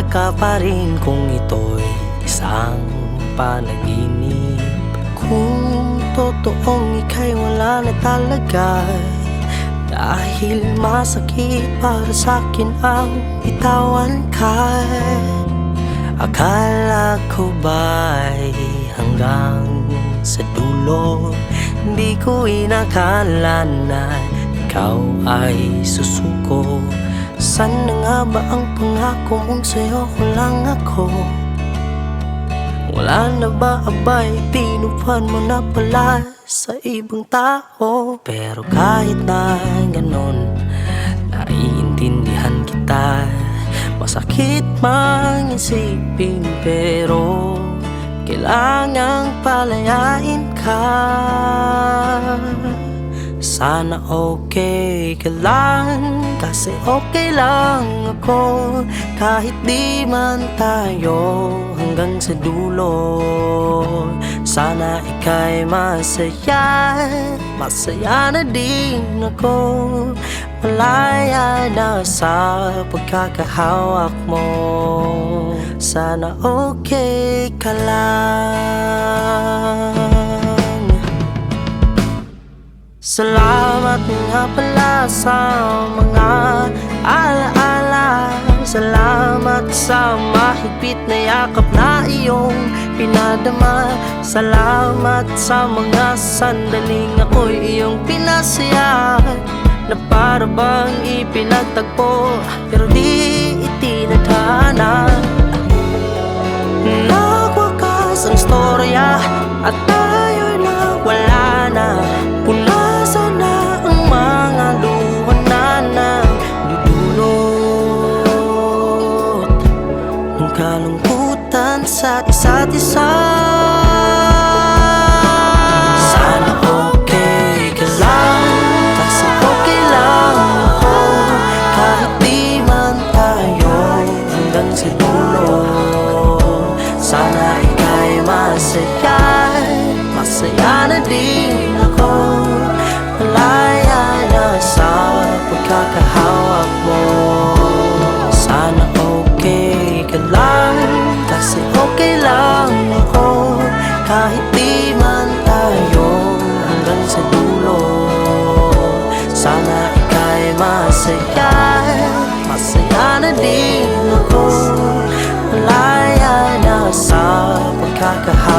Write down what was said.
magtataka pa rin kung ito'y isang panaginip. Kung totoong ika'y wala na talaga, dahil masakit para sa'kin ang itawan ka. Akala ko ba'y hanggang sa dulo, hindi ko inakala na ikaw ay susuko. Sana nga ba ang pangako mong sa'yo ko lang ako? Wala na ba abay, tinupad mo na pala sa ibang tao? Pero kahit na ganon, naiintindihan kita. Masakit mang isipin, pero kailangang palayain ka. Sana okay ka lang, kasi okay lang ako. Kahit di man tayo hanggang sa dulo, sana ika'y masaya, masaya na din ako. Malaya na sa pagkakahawak mo. Sana okay ka lang. Salamat nga pala sa mga alaala. Salamat sa mahigpit na yakap na iyong pinadama. Salamat sa mga sandaling ako'y iyong pinasaya, na para bang ipinagtagpo pero di itinadhana. Nagwakas ang storya at tayo'y nawala na. Punasan na ang mga luha na nagdudulot ng kalungkutan sa isa't isa. Sana okay ka lang, kasi okay lang ako. Kahit di man tayo hanggang sa dulo, sana ika'y masaya, masaya na din ako. Malaya na sa pagkakahawak mo. Sana okay ka lang, kasi okay lang ako. Kahit di man tayo hanggang sa dulo, sana ika'y masaya, masaya na din ako. Malaya na sa pagkakahawak